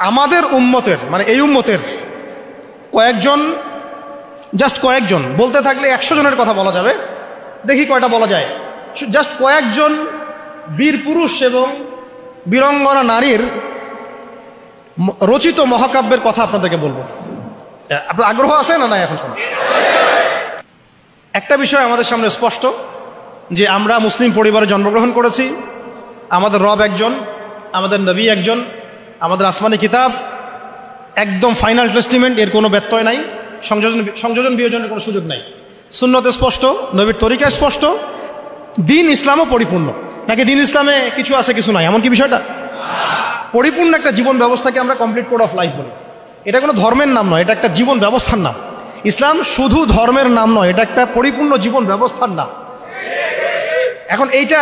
আমাদের উম্মতের মানে এই উম্মতের কয়েকজন, জাস্ট কয়েকজন, বলতে থাকলে 100 জনের কথা বলা যাবে, দেখি কয়টা বলা যায়। জাস্ট কয়েকজন বীর পুরুষ এবং বীরঙ্গনা নারীর রচিত মহাকাব্যের কথা আপনাদেরকে বলবো। আপনার আগ্রহ আছে না? নাই এখন শোনো। একটা বিষয় আমাদের সামনে স্পষ্ট যে আমরা মুসলিম পরিবারে জন্মগ্রহণ করেছি, আমাদের রব একজন, আমাদের নবী একজন, আমাদের আসমানি কিতাব একদম ফাইনাল টেস্টিমেন্ট, এর কোনো ব্যত্যয় নাই, সংযোজন বিয়োজনের কোনো সুযোগ নাই। সুন্নতে স্পষ্ট, নবীর তরিকা স্পষ্ট, দিন ইসলামও পরিপূর্ণ। নাকি দিন ইসলামে কিছু আছে কিছু নাই, এমন কি বিষয়টা? পরিপূর্ণ একটা জীবন ব্যবস্থাকে আমরা কমপ্লিট কোড অফ লাইফ বলি। এটা কোনো ধর্মের নাম নয়, এটা একটা জীবন ব্যবস্থার নাম। ইসলাম শুধু ধর্মের নাম নয়, এটা একটা পরিপূর্ণ জীবন ব্যবস্থার নাম। এখন এইটা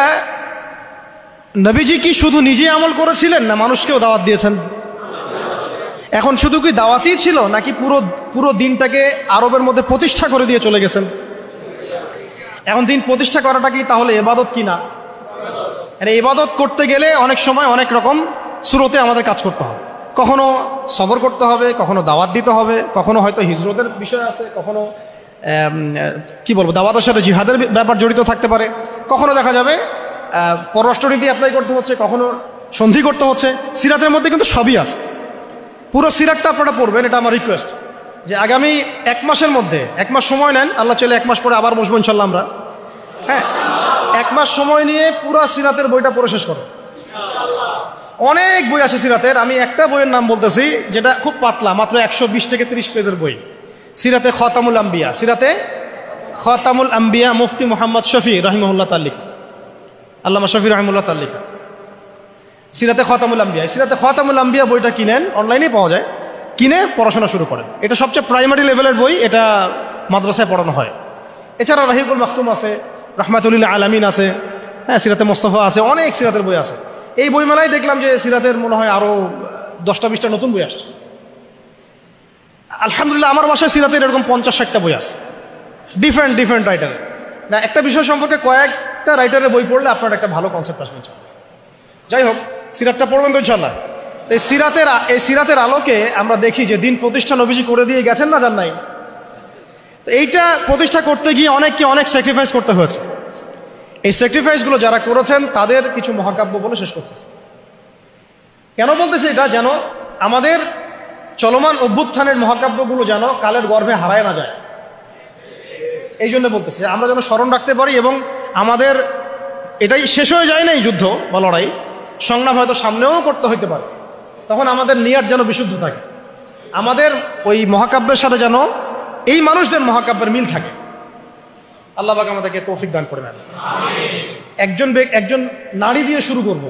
নবীজি কি শুধু নিজে আমল করেছিলেন না মানুষকেও দাওয়াত দিয়েছেন? এখন শুধু কি দাওয়াতই ছিল নাকি পুরো দিনটাকে আরবের মধ্যে প্রতিষ্ঠা করে দিয়ে চলে গেছেন? এখন দিন প্রতিষ্ঠা করাটা কি তাহলে ইবাদত কি না? ইবাদত করতে গেলে অনেক সময় অনেক রকম সুরতে আমাদের কাজ করতে হবে। কখনো সবর করতে হবে, কখনো দাওয়াত দিতে হবে, কখনো হয়তো হিজরতের বিষয় আছে, কখনো কি বলবো দাওয়াতের সাথে জিহাদের ব্যাপার জড়িত থাকতে পারে, কখনো দেখা যাবে পররাষ্ট্রনীতি অ্যাপ্লাই করতে হচ্ছে, কখনো সন্ধি করতে হচ্ছে। সিরাতের মধ্যে কিন্তু সবই আছে। পুরো সিরাতটা আপনারা পড়বেন, এটা আমার রিকোয়েস্ট যে আগামী 1 মাসের মধ্যে, 1 মাস সময় নেন, আল্লাহ চলে 1 মাস পরে আবার বসবো ইনশাল্লাহ আমরা। হ্যাঁ, 1 মাস সময় নিয়ে পুরো সিরাতের বইটা পড়ে শেষ করো। অনেক বই আছে সিরাতের, আমি একটা বইয়ের নাম বলতেছি যেটা খুব পাতলা, মাত্র 120 থেকে 30 পেজের বই, সিরাতে খতামুল আম্বিয়া। সিরাতে খতামুল আম্বিয়া মুফতি মুহাম্মদ শফি রাহিমাহুল্লাহ তাআলা, আল্লামা শফি রাহিমাহুল্লাহ তাআলা। সিরাতে খতামুল আম্বিয়া, সিরাতে খতামুল আম্বিয়া বইটা কিনেন, অনলাইনেই পাওয়া যায়, কিনে পড়াশোনা শুরু করেন। এটা সবচেয়ে প্রাইমারি লেভেলের বই, এটা মাদ্রাসায় পড়ানো হয়। এছাড়া রাহিকুল মাখতুম আছে, রাহমাতুল্লিল আলামিন আছে, হ্যাঁ সিরাতে মোস্তফা আছে, অনেক সিরাতের বই আছে। এই বইমেলায় দেখলাম যে সিরাতের মনে হয় আরো 10টা-20টা নতুন বই আসছে। আলহামদুলিল্লাহ আমার বাসায় সিরাতের এরকম 50-60টা বই আছে, ডিফারেন্ট রাইটারের। না, একটা বিষয় সম্পর্কে কয়েকটা রাইটারের বই পড়লে আপনার একটা ভালো কনসেপ্ট আসবে ইনশাআল্লাহ। যাই হোক, সিরাতটা পড়বেন তো ইনশাআল্লাহ। এই সিরাতের আলোকে আমরা দেখি যে দিন প্রতিষ্ঠা নবীজি করে দিয়ে গেছেন না, যান নাই? তো এইটা প্রতিষ্ঠা করতে গিয়ে অনেককে অনেক স্যাক্রিফাইস করতে হয়েছে। এই স্যাক্রিফাইসগুলো যারা করেছেন তাদের কিছু মহাকাব্য বলে শেষ করতেছে। কেন বলতেছে এটা? যেন আমাদের চলমান অভ্যুত্থানের মহাকাব্যগুলো যেন কালের গর্ভে হারায় না যায়, এই জন্য বলতেছে আমরা যেন স্মরণ রাখতে পারি। এবং আমাদের এটাই শেষ হয়ে যায় না, এই যুদ্ধ বা লড়াই সংগ্রাম হয়তো সামনেও করতে হইতে পারে, তখন আমাদের নিয়াত যেন বিশুদ্ধ থাকে, আমাদের ওই মহাকাব্যের সাথে যেন এই মানুষদের মহাকাব্যের মিল থাকে। আল্লাহ পাক আমাদেরকে তৌফিক দান করে নেন। একজন নারী দিয়ে শুরু করব,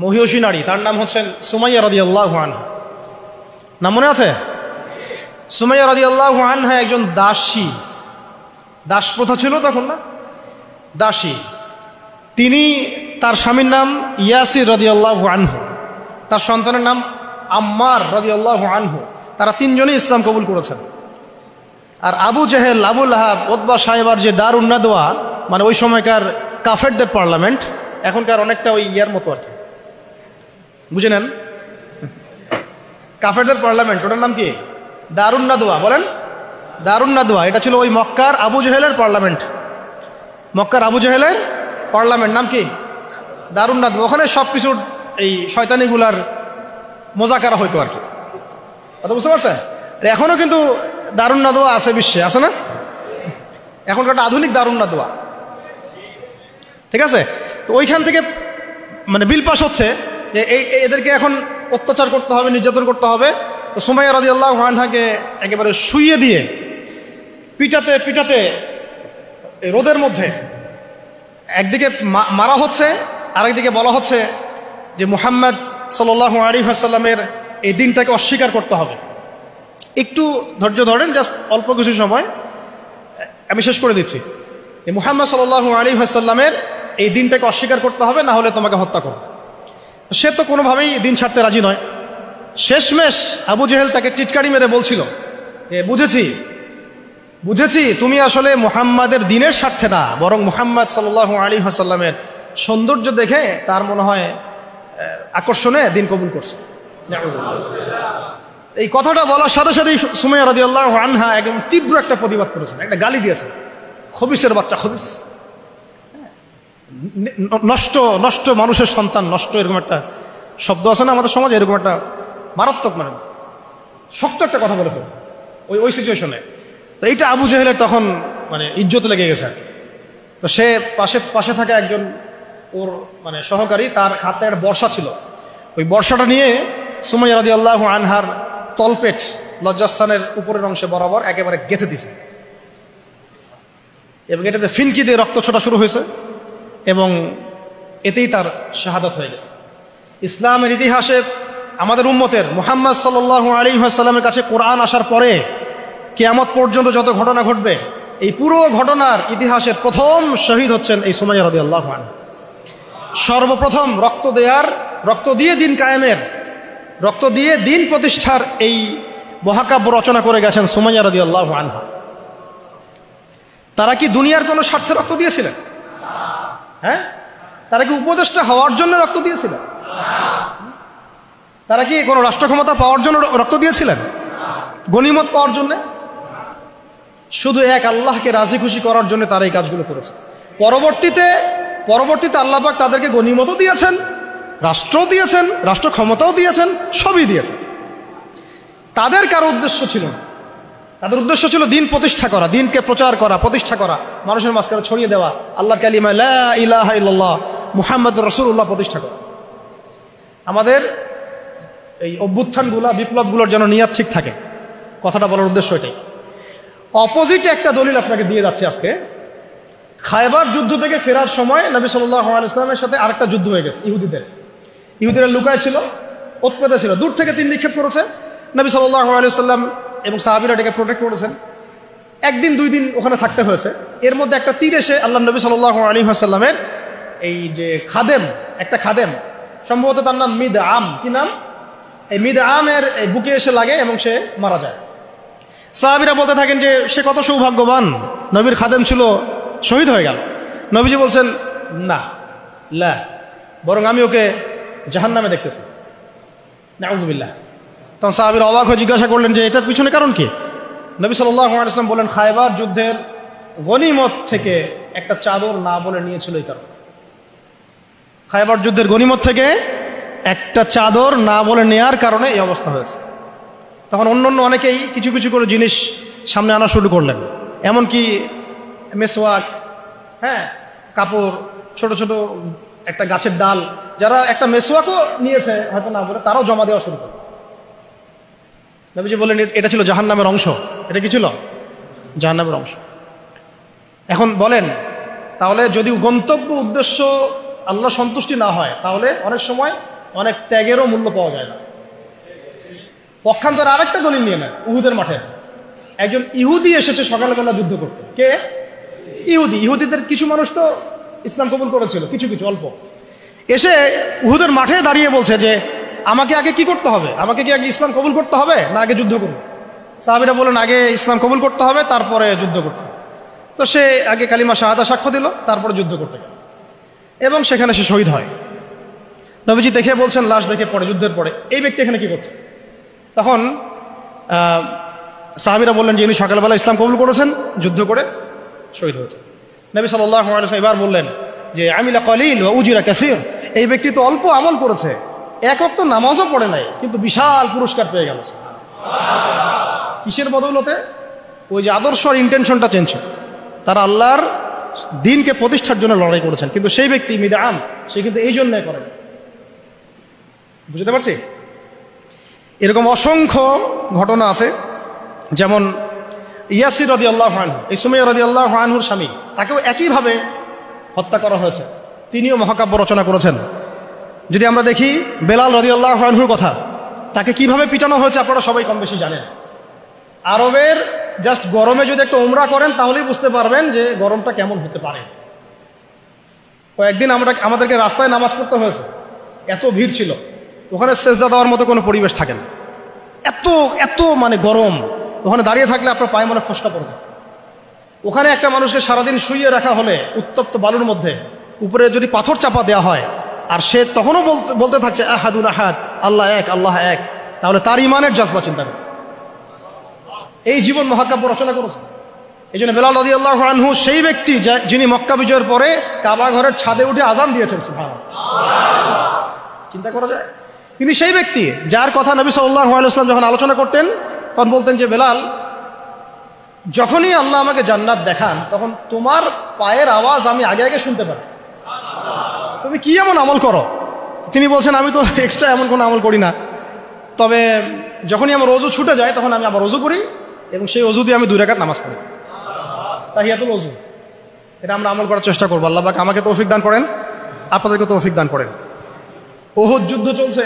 মহিয়সী নারী, তার নাম হচ্ছেন সুমাইয়া রাদিয়াল্লাহু আনহা। নাম মনে আছে? সুমাইয়া রাদিয়াল্লাহু আনহা একজন দাসী, দাস প্রথা ছিল তখন না, দাসী। তিনি, তার স্বামীর নাম ইয়াসির রাদিয়াল্লাহু আনহু, তার সন্তানের নাম আম্মার রাদিয়াল্লাহু আনহু। তারা 3 জনই ইসলাম কবুল করেছেন। আর আবু জেহেল, আবু লাহাব, উতবা সাহেবার যে দারুন নাদওয়া, মানে ওই সময়কার কাফেরদের পার্লামেন্ট, এখনকার অনেকটা ওই ইয়ার মতো আর কি, বুঝে নেন, কাফেরদের পার্লামেন্ট, ওটার নাম কি? দারুন নাদওয়া। বলেন দারুন নাদওয়া। এটা ছিল ওই মক্কার আবু জেহেলের পার্লামেন্ট, মক্কার আবু জেহেলের পার্লামেন্ট নাম কি? দারুন নাদওয়া। ওখানে সব কিছুর এই শয়তানিগুলার মোজাকারা হইতো আর কি, কথা বুঝতে পারছেন? এখনো কিন্তু দারুন নাদওয়া আছে বিশ্বে, আছে না? এখনকার একটা আধুনিক দারুন নাদওয়া, ঠিক আছে? তো ওইখান থেকে মানে বিল পাস হচ্ছে যে এদেরকে এখন অত্যাচার করতে হবে, নির্যাতন করতে হবে। তো সুমাইয়া রাদিয়াল্লাহু আনহাকে একেবারে শুইয়ে দিয়ে পিটাতে রোদের মধ্যে একদিকে মারা হচ্ছে, আরেকদিকে বলা হচ্ছে যে মুহাম্মদ সাল্লাল্লাহু আলাইহি ওয়াসাল্লামের এই দিনটাকে অস্বীকার করতে হবে। একটু ধৈর্য ধরেন, জাস্ট অল্প কিছু সময়, আমি শেষ করে দিচ্ছি। মুহাম্মদ সাল্লাল্লাহু আলাইহি ওয়াসাল্লামের এই দিনটাকে অস্বীকার করতে হবে, না হলে তোমাকে হত্যা করো। সে তো কোনোভাবেই দিন ছাড়তে রাজি নয়। শেষমেশ আবু জেহেল তাকে টিটকারি মেরে বলছিল যে বুঝেছি তুমি আসলে মুহাম্মাদের দিনের স্বার্থে না, বরং মুহাম্মদ সাল্লাল্লাহু আলাইহি ওয়াসাল্লামের সৌন্দর্য দেখে তার মনে হয় আকর্ষণে দিন কবুল করছে। এই কথাটা বলার সাথে সাথেই সুমাইয়া রাদিয়াল্লাহু আনহা একদম তীব্র একটা প্রতিবাদ করেছেন, একটা গালি দিয়েছেন, খবিসের বাচ্চা, খবিস, নষ্ট নষ্ট মানুষের সন্তান, নষ্ট, এরকম একটা শব্দ আছে না আমাদের সমাজে, এরকম একটা মারাত্মক, মানে শক্ত একটা কথা বলে ফেলছে ওই সিচুয়েশনে। তো এইটা আবু জেহেলের তখন মানে ইজ্জত লেগে গেছে। তো সে পাশে থাকা একজন ওর মানে সহকারী, তার হাতে একটা বর্ষা ছিল, ওই বর্ষাটা নিয়ে সুমাইয়া রাদিয়াল্লাহু আনহার তলপেট লজ্জাস্থানের উপরের অংশে বরাবর একেবারে গেঁথে দিছে, এবং এটাতে ফিনকি দিয়ে রক্ত ছোটা শুরু হয়েছে, এবং এতেই তার শাহাদাত হয়ে গেছে। ইসলামের ইতিহাসে আমাদের উম্মতের মুহাম্মদ সাল্লাল্লাহু আলাইহি ওয়াসাল্লামের কাছে কোরআন আসার পরে কিয়ামত পর্যন্ত যত ঘটনা ঘটবে, এই পুরো ঘটনার ইতিহাসের প্রথম শহীদ হচ্ছেন এই সুমাইয়া রাদিয়াল্লাহু আনহা। সর্বপ্রথম রক্ত দিয়ে দিন কায়েমের, রক্ত দিয়ে দিন প্রতিষ্ঠার এই মহাকাব্য রচনা করে গেছেন সুমাইয়া রাদিয়াল্লাহু আনহা। তারা কি দুনিয়ার কোনো স্বার্থে রক্ত দিয়েছিলেন? হ্যাঁ, তারা কি উপদেষ্টা হওয়ার জন্য রক্ত দিয়েছিলেন? তারা কি কোনো রাষ্ট্র ক্ষমতা পাওয়ার জন্য রক্ত দিয়েছিলেন? গনিমত পাওয়ার জন্য? শুধু এক আল্লাহকে রাজি খুশি করার জন্য তারা এই কাজগুলো করেছে। পরবর্তীতে আল্লাহ পাক তাদেরকে গনিমতও দিয়েছেন, রাষ্ট্রও দিয়েছেন, রাষ্ট্র ক্ষমতাও দিয়েছেন, সবই দিয়েছেন। তাদের কারো উদ্দেশ্য ছিল না, তাদের উদ্দেশ্য ছিল দিন প্রতিষ্ঠা করা, দিনকে প্রচার করা, প্রতিষ্ঠা করা, মানুষের মাঝখানে ছড়িয়ে দেওয়া আল্লাহর কালিমা লা ইলাহা ইল্লাল্লাহ মুহাম্মাদুর রাসূলুল্লাহ প্রতিষ্ঠা করা। আমাদের এই অভ্যুত্থানগুলা, বিপ্লবগুলোর যেন নিয়াত ঠিক থাকে, কথাটা বলার উদ্দেশ্য এটাই। অপোজিটে একটা দলিল আপনাকে দিয়ে যাচ্ছে আজকে। খায়বার যুদ্ধ থেকে ফেরার সময় নবী সাল্লাল্লাহু আলাইহি ওয়াসাল্লামের সাথে আরেকটা যুদ্ধ হয়ে গেছে। ইহুদিরা লুকায় ছিল, ওতপেতে ছিল, দূর থেকে তীর নিক্ষেপ করেছে। নবী সাল্লাল্লাহু আলাইহি ওয়াসাল্লাম এবং সাহাবীরা এটাকে প্রোটেক্ট করেছেন। একদিন দুই দিন ওখানে থাকতে হয়েছে। এর মধ্যে একটা তীর এসে আল্লাহ নবী সাল্লাল্লাহু আলাইহি ওয়াসাল্লামের এই যে একটা খাদেম, সম্ভবত তার নাম মিদআম, কি নাম, এই মিদআমের এই বুকে এসে লাগে এবং সে মারা যায়। সাহাবীরা বলতে থাকেন যে সে কত সৌভাগ্যবান, নবীর খাদেম ছিল, শহীদ হয়ে গেল। নবীজি বলছেন না, লা, বরং আমি ওকে জাহান্নামে দেখতেছি, নাউযুবিল্লাহ। তখন সাহাবীরা অবাক হয়ে জিজ্ঞাসা করলেন যে এটার পিছনে কারণ কি? নবী সাল্লাল্লাহু আলাইহি ওয়াসাল্লাম বলেন, খায়বার যুদ্ধের গনিমত থেকে একটা চাদর না বলে নিয়েছিল এই কারণে। খায়বার যুদ্ধের গনিমত থেকে একটা চাদর না বলে নেয়ার কারণে এই অবস্থা হয়েছে। তখন অন্যান্য অনেকেই কিছু কিছু করে জিনিস সামনে আনা শুরু করলেন, এমনকি মেসওয়াক, হ্যাঁ, কাপড়, ছোট ছোট একটা গাছের ডাল, যারা একটা মেসওয়াকও নিয়েছে হয়তো না বলে, তারাও জমা দেওয়া শুরু করল। নবীজি বললেন এটা ছিল জাহান্নামের অংশ। এটা কি ছিল? জাহান্নামের অংশ। এখন বলেন, তাহলে যদি গন্তব্য উদ্দেশ্য আল্লাহ সন্তুষ্টি না হয়, তাহলে অনেক সময় অনেক ত্যাগেরও মূল্য পাওয়া যায় না। পক্ষান্তরে আরেকটা দলিল নিয়ে নেয়। উহুদের মাঠে একজন ইহুদি এসেছে সকালবেলা যুদ্ধ করতে। কে? ইহুদিদের কিছু মানুষ তো ইসলাম কবুল করেছিল, কিছু অল্প, এসে উহুদের মাঠে দাঁড়িয়ে বলছে যে আমাকে আগে কি করতে হবে, আমাকে কি আগে ইসলাম কবুল করতে হবে না আগে যুদ্ধ করবো? সাহাবীরা বলেন আগে ইসলাম কবুল করতে হবে, তারপরে যুদ্ধ করতে হবে। তো সে আগে কালিমা শাহাদা সাক্ষ্য দিল, তারপরে যুদ্ধ করতে গেল, এবং সেখানে সে শহীদ হয়। নবীজি দেখে বলছেন, লাশ দেখে পরে, যুদ্ধের পরে, এই ব্যক্তি এখানে কি করছে? তখন সাহাবীরা বললেন যে ইনি সকালবেলা ইসলাম কবুল করেছেন, যুদ্ধ করে শহীদ হয়েছে। নবী সাল্লাল্লাহু আলাইহি ওয়াসাল্লাম এবার বললেন যে আমিলা কলিল ওয়া উজিরা কাসীর, এই ব্যক্তি তো অল্প আমল করেছে, এক ওয়াক্ত নামাজও পড়ে নাই, কিন্তু বিশাল পুরস্কার পেয়ে গেল। কিসের বদৌলতে? ওই যে আদর্শ আর ইন্টেনশনটা চেঞ্জ। তারা আল্লাহর দিনকে প্রতিষ্ঠার জন্য লড়াই করেছেন, কিন্তু সেই ব্যক্তি মিদআম, সে কিন্তু এই জন্যই করেন। বুঝতে পারছি? এরকম অসংখ্য ঘটনা আছে। যেমন ইয়াসির রাদিয়াল্লাহু আনহু, এই সুমাইয়া রাদিয়াল্লাহু আনহুর স্বামী, তাকেও একইভাবে হত্যা করা হয়েছে। তিনিও মহাকাব্য রচনা করেছেন। যদি আমরা দেখি বেলাল রাদিয়াল্লাহু আনহুর কথা, তাকে কিভাবে পিটানো হয়েছে আপনারা সবাই কম বেশি জানেন। আরবের জাস্ট গরমে যদি একটা উমরা করেন তাহলেই বুঝতে পারবেন যে গরমটা কেমন হতে পারে। কয়েকদিন আমাদেরকে রাস্তায় নামাজ পড়তে হয়েছে, এত ভিড় ছিল, ওখানে সেজদা দেওয়ার মতো কোনো পরিবেশ থাকে না, এত মানে গরম। ওখানে দাঁড়িয়ে থাকলে আপনার পায়ে মনে ফসকা পড়বে। ওখানে একটা মানুষকে সারাদিন শুইয়ে রাখা হলে উত্তপ্ত বালুর মধ্যে, উপরে যদি পাথর চাপা দেওয়া হয়, আর সে তখনও বলতে থাকছে আহাদুন আহাদ আল্লাহ এক, আল্লাহ এক, তাহলে তার ইমানের জজবা চিন্তা করে এই জীবন মহাকাব্য রচনা করেছে। এই জন্য বেলাল রাদিয়াল্লাহু আনহু সেই ব্যক্তি যিনি মক্কা বিজয়ের পরে কাবা ঘরের ছাদে উঠে আজান দিয়েছেন। সুবহানাল্লাহ, চিন্তা করা যায়। তিনি সেই ব্যক্তি যার কথা নবী সাল্লাল্লাহু আলাইহি ওয়াসাল্লাম যখন আলোচনা করতেন তখন বলতেন যে বেলাল, যখনই আল্লাহ আমাকে জান্নাত দেখান তখন তোমার পায়ের আওয়াজ আমি আগে আগে শুনতে পারি, তুমি কি এমন আমল করো? তিনি বলছেন, আমি তো এক্সট্রা এমন কোনো আমল করি না, তবে যখনই আমার ওযু ছুটে যায় তখন আমি আবার ওযু করি এবং সেই ওযু দিয়ে আমি 2 রাকাত নামাজ পড়ি, তাহিয়াতুল ওযু। এটা আমরা আমল করার চেষ্টা করবো। আল্লাহ পাক আমাকে তৌফিক দান করেন, আপনাদেরকে তৌফিক দান করেন। উহুদ যুদ্ধ চলছে,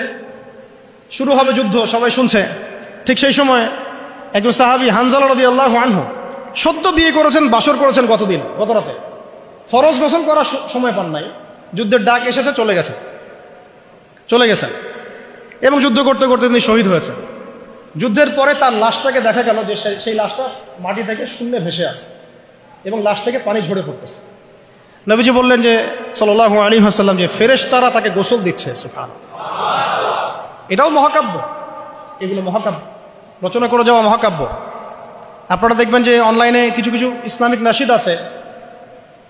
শুরু হবে যুদ্ধ, সবাই শুনছে। ঠিক সেই সময় একজন সাহাবী হানজালা রাদিয়াল্লাহু আনহু সদ্য বিয়ে করেছেন, বাসর করেছেন গত রাতে, ফরজ গোসল করার সময় পান নাই, যুদ্ধের ডাক এসেছে, চলে গেছেন এবং যুদ্ধ করতে করতে তিনি শহীদ হয়েছেন। যুদ্ধের পরে তার লাশটাকে দেখা গেল যে সেই লাশটা মাটি থেকে শূন্যে ভেসে আছে এবং লাশ থেকে পানি ঝরে পড়তেছে। নবীজি বললেন যে সাল্লাল্লাহু আলাইহি ওয়াসাল্লাম যে ফেরেশতারা তাকে গোসল দিচ্ছে। সুবহানাল্লাহ, এটাও মহাকাব্য, এগুলো মহাকাব্য, রচনা করে যাওয়া মহাকাব্য। আপনারা দেখবেন যে অনলাইনে কিছু কিছু ইসলামিক নাশিদ আছে।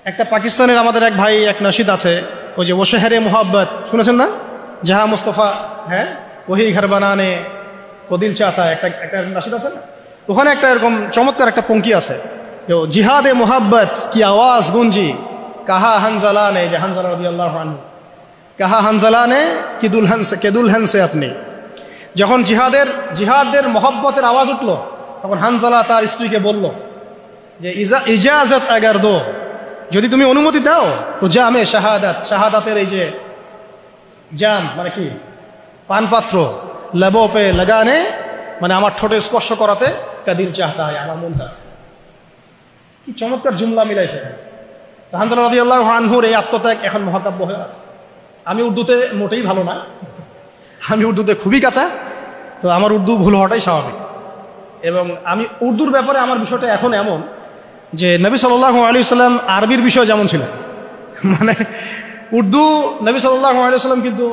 একটা পাকিস্তানের আমাদের এক ভাই এক নাশিদ আছে, ওই যে ও শেহরে মোহাব্বত, শুনেছেন না? জাহা মুস্তফা, হ্যাঁ, ওহি ঘর বানানে ও দিল চাহতা, একটা নাশিদ আছে না? ওখানে একটা এরকম চমৎকার একটা পঙ্ক্তি আছে, জিহাদে মোহাব্বত কি আওয়াজ গুঞ্জি, কাহা হানজালা নে, যে হানজালা রাদিয়াল্লাহু আনহু, কাহা হানজালা নে কে দুলহন সে আপনি। যখন জিহাদের মহব্বতের আওয়াজ উঠলো তখন হানজালা তার স্ত্রীকে বলল যে ইজাজত আগার দো, যদি তুমি অনুমতি দাও তো জামে শাহাদাতের এই যে জাম মানে কি পানপাত্র, লেবো পে লাগানে মানে আমার ঠোঁটে স্পর্শ করাতে, কাদিল চাহতা হয়, আমার মন চাচ্ছে। কি চমৎকার জুমলা মিলাইছে। হানজালা রাদিয়াল্লাহু আনহুর এই আত্মত্যাগ এখন মহাকাব্য হয়ে আছে। আমি উর্দুতে মোটেই ভালো না, আমি উর্দুতে খুবই কাঁচা, তো আমার উর্দু ভুল হওয়াটাই স্বাভাবিক। এবং আমি উর্দুর ব্যাপারে আমার বিষয়টা এখন এমন যে নবী সাল্লাল্লাহু আলাইহি ওয়াসাল্লাম আরবির বিষয় যেমন ছিলেন, মানে উর্দু নবী সাল্লাল্লাহু আলাইহি ওয়াসাল্লাম কিন্তু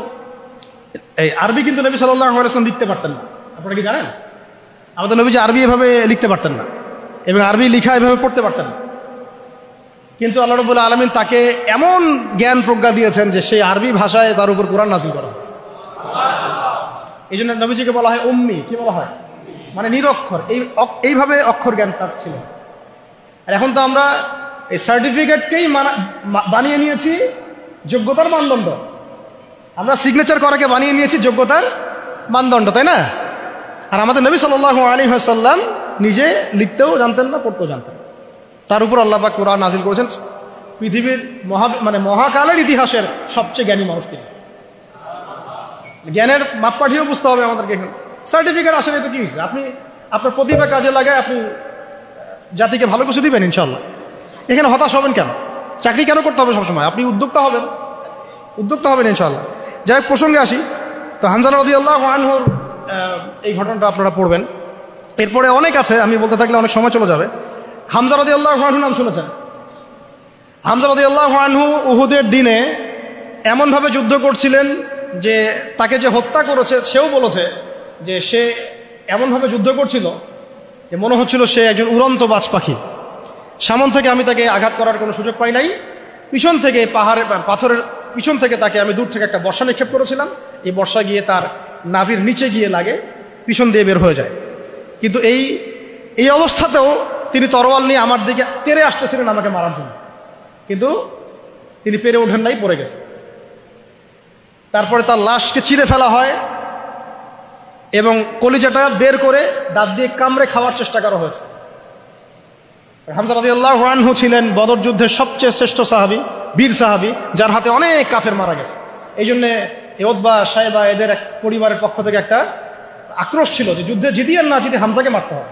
এই আরবি কিন্তু নবী সাল্লাল্লাহু আলাইহি ওয়াসাল্লাম লিখতে পারতেন না। আপনারা কি জানেন? আমাদের নবী যে আরবি এভাবে লিখতে পারতেন না এবং আরবি লেখা এভাবে পড়তে পারতেন না, কিন্তু আল্লাহ রাব্বুল আলামিন তাকে এমন জ্ঞান প্রজ্ঞা দিয়েছেন যে সেই আরবি ভাষায় তার উপর কোরআন নাযিল করা হয়েছে। এই জন্য নবীজিকে বলা হয় উম্মি। কি বলা হয়? মানে নিরক্ষর। এইভাবে অক্ষর জ্ঞান তার ছিল। আর এখন তো আমরা এই সার্টিফিকেটকেই বানিয়ে নিয়েছি যোগ্যতার মানদণ্ড। আমরা সিগনেচার করাকে বানিয়ে নিয়েছি যোগ্যতার মানদণ্ড, তাই না? আর আমাদের নবী সাল্লাল্লাহু আলাইহি ওয়াসাল্লাম নিজে লিখতেও জানতেন না, পড়তেও জানতেন না। তার উপর আল্লাহ পাক কোরআন নাজিল করেছেন। পৃথিবীর মহাকালের ইতিহাসের সবচেয়ে জ্ঞানী মানুষ তিনি। জ্ঞানের মাপকাঠিও বুঝতে হবে আমাদেরকে। এখন সার্টিফিকেট আসলে তো কি হয়েছে? আপনি আপনার প্রতিভা কাজে লাগায় আপনি জাতিকে ভালো কিছু দিবেন ইনশাল্লাহ। এখানে হতাশ হবেন কেন? চাকরি কেন করতে হবে সবসময়? আপনি উদ্যোক্তা হবেন ইনশাল্লাহ। যাই হোক, প্রসঙ্গে আসি। তো হানজালা রাদিয়াল্লাহু আনহুর এই ঘটনাটা আপনারা পড়বেন। এরপরে অনেক আছে, আমি বলতে থাকলে অনেক সময় চলে যাবে। হামজা রাদিয়াল্লাহু আনহু নাম শুনেছেন? হামজা রাদিয়াল্লাহু আনহু উহুদের দিনে এমনভাবে যুদ্ধ করছিলেন যে তাকে যে হত্যা করেছে সেও বলেছে যে সে এমনভাবে যুদ্ধ করছিল যে মনে হচ্ছিল সে একজন উড়ন্ত বাজ পাখি। সামন থেকে আমি তাকে আঘাত করার কোনো সুযোগ পাই নাই, পিছন থেকে পাথরের পিছন থেকে তাকে আমি দূর থেকে একটা বর্ষা নিক্ষেপ করেছিলাম। এই বর্ষা গিয়ে তার নাভির নিচে গিয়ে লাগে, পিছন দিয়ে বের হয়ে যায়। কিন্তু এই অবস্থাতেও তিনি তরোয়াল নিয়ে আমার দিকে তেড়ে আসতেছিলেন আমাকে মারার জন্য, কিন্তু তিনি পেরে ওঠেন নাই, পড়ে গেছে। তারপরে তার লাশকে চিরে ফেলা হয় এবং কলিজাটা বের করে দাঁত দিয়ে কামড়ে খাওয়ার চেষ্টা করা হয়েছে। হামজা রাদিয়াল্লাহু আনহু ছিলেন বদর যুদ্ধের সবচেয়ে শ্রেষ্ঠ সাহাবী, বীর সাহাবী, যার হাতে অনেক কাফের মারা গেছে। এই জন্যে উতবা, সাইবা এদের এক পরিবারের পক্ষ থেকে একটা আক্রোশ ছিল যে যুদ্ধে জিতিয়ে না জিতে হামজাকে মারতে হবে।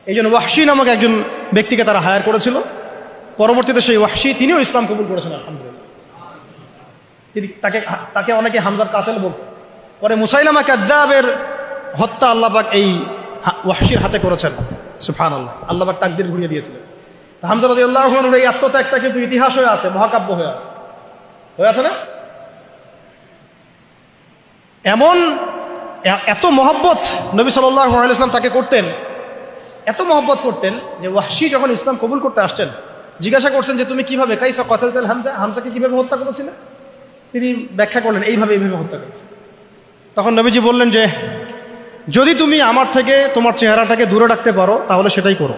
এই জন্য ওয়াহশী নামক একজন ব্যক্তিকে তারা হায়ার করেছিল। পরবর্তীতে সেই ওয়াহশী তিনিও ইসলাম কবুল করেছেন আলহামদুলিল্লাহ। তাকে অনেকে হামজার কাতেল বলত। পরে মুসাইলামা কাযযাবের হত্যা আল্লাহ পাক এই ওয়াহশীর হাতে করেছেন। সুবহানাল্লাহ, আল্লাহ পাক তাকদীর ঘুরিয়ে দিয়েছিলেন। হামজা রাদিয়াল্লাহু আনহুর এই আত্মত্যাগটা কিন্তু ইতিহাস হয়ে আছে, মহাকাব্য হয়ে আছে না? এমন এত মহব্বত নবী সাল্লাল্লাহু আলাইহি ওয়াসাল্লাম তাকে করতেন, এত মহব্বত করতেন যে ওয়াহশী যখন ইসলাম কবুল করতে আসছেন জিজ্ঞাসা করছেন যে তুমি কিভাবে কাইফা কতালতাল হামজা, হামজাকে কিভাবে হত্যা করেছিলে? তিনি ব্যাখ্যা করলেন এইভাবে হত্যা করেছে। তখন নবীজি বললেন যে যদি তুমি আমার থেকে তোমার চেহারাটাকে দূরে রাখতে পারো তাহলে সেটাই করো।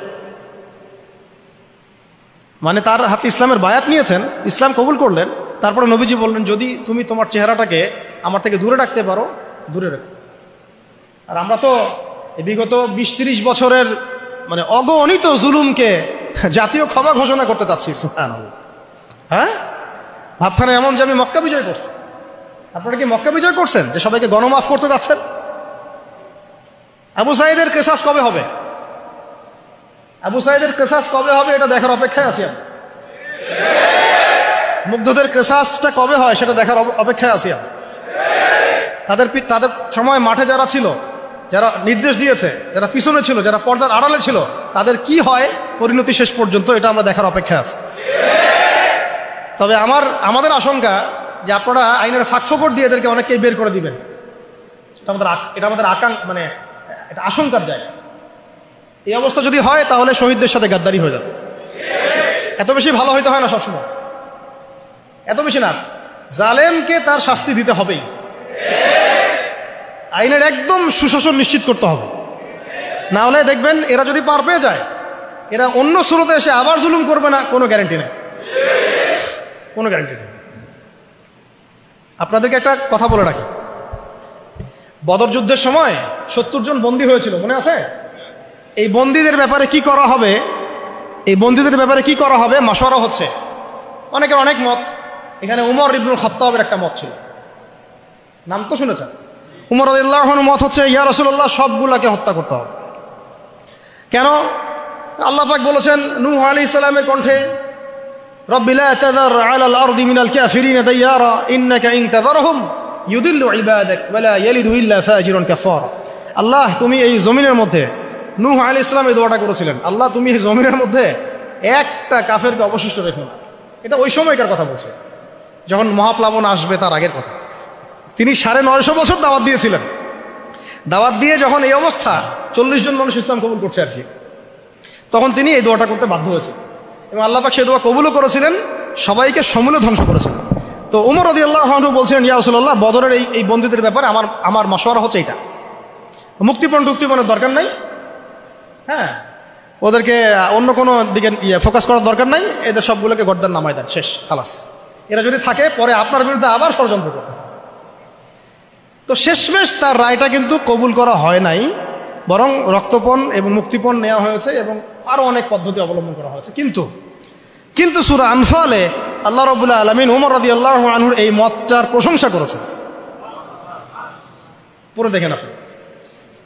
মানে তার হাতে ইসলামের বায়াত নিয়েছেন, ইসলাম কবুল করলেন, তারপরে নবীজি বললেন যদি তুমি তোমার চেহারাটাকে আমার থেকে দূরে রাখতে পারো দূরে রাখো। আর আমরা তো বিগত 20-30 বছরের মানে অগণিত জুলুমকে জাতীয় ক্ষমা ঘোষণা করতে চাচ্ছি। সুবহানাল্লাহ। হ্যাঁ, ভাবখানে এমন যে আমি মক্কা বিজয় করছি। আপনারা কি মক্কা বিজয় করছেন যে সবাইকে গণমাফ করতে যাচ্ছেন? আবু সাঈদের কিসাস কবে হবে? আবু সাঈদের কিসাস কবে হবে এটা দেখার অপেক্ষায় আছি আমি। মুগ্ধদের কিসাসটা কবে হয় সেটা দেখার অপেক্ষায় আছি আমি। তাদের সময় মাঠে যারা ছিল, যারা নির্দেশ দিয়েছে, যারা পিছনে ছিল, যারা পর্দার আড়ালে ছিল, তাদের কি হয় পরিণতি শেষ পর্যন্ত এটা আমরা দেখার অপেক্ষায় আছি। তবে আমাদের আশঙ্কা যে আপনারা আইনের ফাঁকফোকর দিয়ে এদেরকে অনেককেই বের করে দিবেন। এটা আমাদের মানে এটা আশঙ্কার জায়গা। এই অবস্থা যদি হয় তাহলে শহীদদের সাথে গাদ্দারি হয়ে যাবে। এত বেশি ভালো হইতে হয় না সবসময়, এত বেশি না। জালেমকে তার শাস্তি দিতে হবেই, আইনের একদম সুশাসন নিশ্চিত করতে হবে। না হলে দেখবেন এরা যদি পার পেয়ে যায়, এরা অন্য স্রোতে এসে আবার জুলুম করবে না, কোনো গ্যারান্টি নেই, কোনো গ্যারান্টি নেই। আপনাদেরকে একটা কথা বলে রাখি, বদর যুদ্ধের সময় 70 জন বন্দী হয়েছিল, মনে আছে? এই বন্দীদের ব্যাপারে কি করা হবে, এই বন্দীদের ব্যাপারে কি করা হবে মাশওয়ারা হচ্ছে। অনেকের অনেক মত। এখানে উমর ইবনুল খাত্তাবের একটা মত ছিল, নাম তো শুনেছেন। উমর রাদিয়াল্লাহু আনহু মত হচ্ছে ইয়া রাসূলুল্লাহ সবগুলাকে হত্যা করতে হবে। কেন? আল্লাহ পাক বলেছেন নূহ আলাইহিস সালামের কণ্ঠে রব্বি লা তাযার আলাল আরদি মিনাল কাফিরিন দাইয়ারা ইন্নাকা ইন তাযারহুম ইউদিল্লু ইবাদাক ওয়া লা ইয়ালিদু ইল্লা ফাজিরুন কাফারা। আল্লাহ তুমি এই জমিনের মধ্যে, নূহ আলাইহিস সালাম এই দোয়াটা করেছিলেন, আল্লাহ তুমি এই জমিনের মধ্যে একটা কাফেরকে অবশিষ্ট রেখো না। এটা ওই সময়কার কথা বলছে, যখন মহাপ্লাবন আসবে তার আগের কথা। তিনি 950 বছর দাওয়াত দিয়েছিলেন। দাওয়াত দিয়ে যখন এই অবস্থা 40 জন মানুষ ইসলাম কবুল করছে আর কি, তখন তিনি এই দোয়াটা করতে বাধ্য হয়েছেন এবং আল্লাহ পাক সেই দোয়া কবুলও করেছিলেন, সবাইকে সমূলে ধ্বংস করেছেন। তো উমর রাদিয়াল্লাহু আনহু বলছিলেন ইয়া রাসূলুল্লাহ বদরের এই বন্দীদের ব্যাপারে আমার মাশওয়ারা হচ্ছে এটা, মুক্তিপণের দরকার নাই। হ্যাঁ, ওদেরকে অন্য কোনো দিকে ফোকাস করার দরকার নাই, এদের সবগুলোকে গর্দান নামায় দেন, শেষ, খালাস। এরা যদি থাকে পরে আপনার বিরুদ্ধে আবার ষড়যন্ত্র করবে। তো শেষমেশ তার রায়টা কিন্তু কবুল করা হয় নাই, বরং রক্তপণ এবং মুক্তিপণ নেওয়া হয়েছে এবং আরো অনেক পদ্ধতি অবলম্বন করা হয়েছে। কিন্তু সূরা আনফালে আল্লাহ রাব্বুল আলামিন ওমর রাদিয়াল্লাহু আনহুর এই মতটার প্রশংসা করেছেন, পড়ে দেখেন আপনি।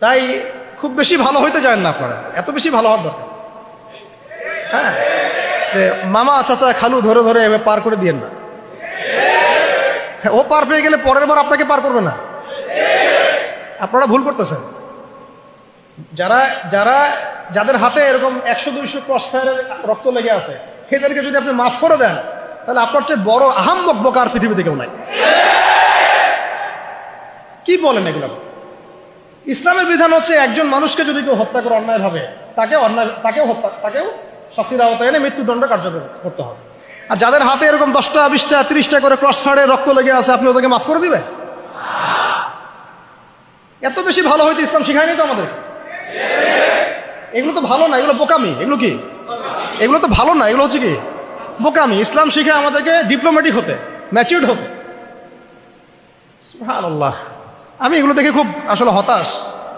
তাই খুব বেশি ভালো হইতে চান না আপনারা, এত বেশি ভালো হওয়ার দরকার। হ্যাঁ, মামা চাচা খালু ধরে ধরে পার করে দিয়েন না। ও পার পেয়ে গেলে পরের বার আপনাকে পার করবে না। আপনারা ভুল করতেছেন। যাদের হাতে এরকম 100-200 ক্রসফায়ারের রক্ত লেগে আছে, এদেরকে যদি আপনি মাফ করে দেন তাহলে আপনার চেয়ে বড় আহাম্মক বোকা আর পৃথিবীতে কেউ নাই। কি বলেন এগুলো? ইসলামের বিধান হচ্ছে একজন মানুষকে যদি কেউ হত্যা করে অন্যায়ভাবে, তাকেও শাস্তির আওতায় এনে মৃত্যুদণ্ড কার্যকর করতে হবে। আর যাদের হাতে এরকম 10টা 20টা 30টা করে ক্রসফায়ারের রক্ত লেগে আছে, আপনি ওদেরকে মাফ করে দিবেন? এত বেশি ভালো হইতে ইসলাম শিখায়নি তো আমাদের। এগুলো তো ভালো না, এগুলো বোকামি। এগুলো কি? এগুলো তো ভালো না, এগুলো হচ্ছে কি বোকামি। ইসলাম শিখায় আমাদেরকে ডিপ্লোম্যাটিক হতে, ম্যাচিউরড হতে। সুবহানাল্লাহ। আমি এগুলো দেখে খুব আসলে হতাশ,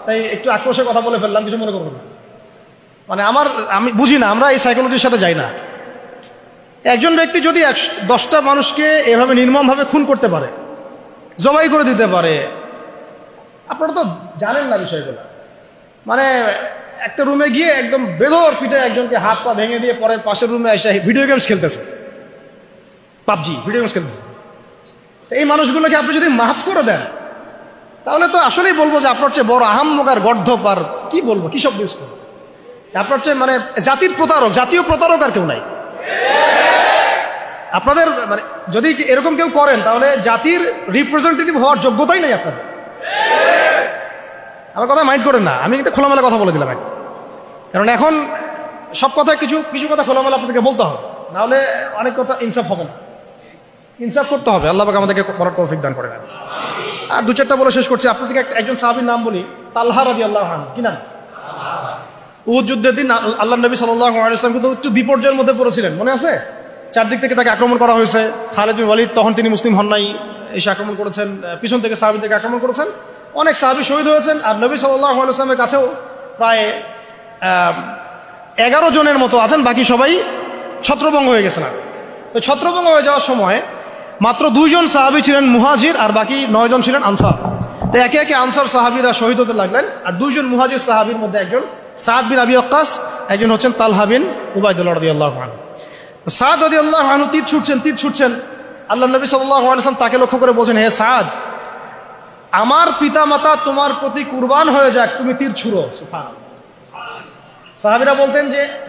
তাই একটু আক্রোশের কথা বলে ফেললাম, কিছু মনে করবো না। মানে আমি বুঝি না, আমরা এই সাইকোলজির সাথে যাই না। একজন ব্যক্তি যদি 10টা মানুষকে এভাবে নির্মমভাবে খুন করতে পারে, জবাই করে দিতে পারে, আপনারা তো জানেন না বিষয়গুলো। মানে একটা রুমে গিয়ে একদম বেধর পিঠে একজনকে হাত পা ভেঙে দিয়ে পরে পাশের রুমে এসে ভিডিও গেমস খেলতেছে, পাবজি ভিডিও গেমস খেলতেছে। এই মানুষগুলোকে আপনি যদি মাফ করে দেন তাহলে তো আসলেই বলবো যে আপনার চেয়ে বড় আহাম্মক আর গর্ধপ আর কি বলবো, কি শব্দ ইউজ করবো, আপনার চেয়ে মানে জাতীয় প্রতারক আর কেউ নাই। আপনাদের মানে যদি এরকম কেউ করেন তাহলে জাতির রিপ্রেজেন্টেটিভ হওয়ার যোগ্যতাই নেই আপনাদের। আমার কথা মাইন্ড করেন না, আমি কিন্তু খোলামেলা কথা বলে দিলাম একটা, কারণ এখন সব কথা কিছু কিছু কথা খোলামেলা আপনাদেরকে বলতে হবে, নাহলে অনেক কথা ইনসাফ হবে না। ইনসাফ করতে হবে, আল্লাহ পাক আমাদেরকে বড় তৌফিক দান করে দেন। আর দু চারটা বলে শেষ করছি। আপনাদেরকে একজন সাহাবীর নাম বলি, তালহা রাদিয়াল্লাহু আনহু। কি নাম? উহুদ যুদ্ধের দিন আল্লাহ নবী সাল্লাল্লাহু আলাইহি ওয়াসাল্লাম কিন্তু একটু বিপর্যয়ের মধ্যে পড়েছিলেন, মনে আছে? চারদিক থেকে তাকে আক্রমণ করা হয়েছে। খালিদ বিন ওয়ালিদ তখন তিনি মুসলিম হন নাই, এসে আক্রমণ করেছেন, পিছন থেকে সাহাবীদেরকে আক্রমণ করেছেন, অনেক সাহাবী শহীদ হয়েছেন। আর নবী সাল্লাল্লাহু আলাইহি ওয়াসাল্লামের কাছেও প্রায় 11 জনের মতো আছেন, বাকি সবাই ছত্রভঙ্গ হয়ে গেছে না। তো ছত্রভঙ্গ হয়ে যাওয়ার সময় মাত্র 2 জন সাহাবী ছিলেন মুহাজির, আর বাকি 9 জন ছিলেন আনসার। তো একে একে আনসার সাহাবীরা শহীদ হতে লাগলেন, আর 2 জন মুহাজির সাহাবীর মধ্যে একজন সাদ বিন আবি ওয়াক্কাস, একজন হচ্ছেন তালহা বিন উবাইদুল্লাহ রাদিয়াল্লাহু আনহু। সাদ রাদিয়াল্লাহু আনহু তীর ছুটছেন। আল্লাহ নবী সাল্লাল্লাহু আলাইহি ওয়াসাল্লাম তাকে লক্ষ্য করে বলছেন, হে সাদ, আমার পিতামাতা তোমার প্রতি কুরবান হয়ে যাক, তুমি তীর ছুঁড়ো। সুবহানাল্লাহ।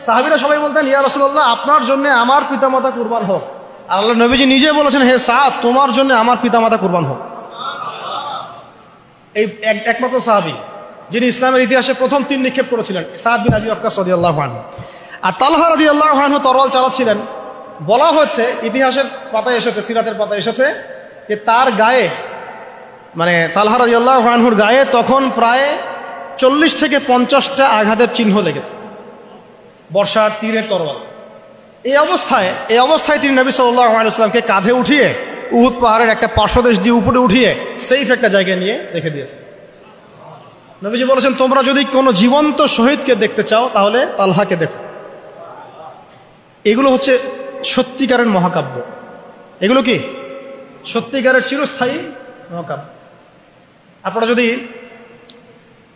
সাহাবীরা সবাই বলতেন, ইয়া রাসূলুল্লাহ, আপনার জন্য আমার পিতামাতা কুরবান হোক। আল্লাহ নবীজি নিজে বলেছেন, হে সাদ, তোমার জন্য আমার পিতামাতা কুরবান হোক। এই একমাত্র সাহাবী যিনি ইসলামের ইতিহাসে প্রথম তীর নিক্ষেপ করেছিলেন, সাদ বিন আবি ওয়াক্কাস রাদিয়াল্লাহু আনহু। আর তালহা রাদিয়াল্লাহু আনহু তরোয়াল চালাচ্ছিলেন। বলা হচ্ছে, ইতিহাসের পাতায় এসেছে, সিরাতের পাতায় এসেছে, যে তার গায়ে, মানে তালহা রাদিয়াল্লাহু আনহুর গায়ে তখন প্রায় 40 থেকে 50টা আঘাতের চিহ্ন লেগেছে, বর্ষার তীরের তরোয়াল। এই অবস্থায় তিনি নবী সাল্লাল্লাহু আলাইহি ওয়াসাল্লামকে কাঁধে উঠিয়ে উহুদ পাহাড়ের একটা পার্শ্বদেশ দিয়ে উপরে উঠিয়ে সেফ একটা জায়গায় নিয়ে রেখে দিয়েছে। নবীজি বলেছেন, তোমরা যদি কোনো জীবন্ত শহীদকে দেখতে চাও তাহলে তালহাকে দেখো। এগুলো হচ্ছে সত্যিকারের মহাকাব্য। এগুলো কি সত্যিকারের চিরস্থায়ী মহাকাব্য। আপনারা যদি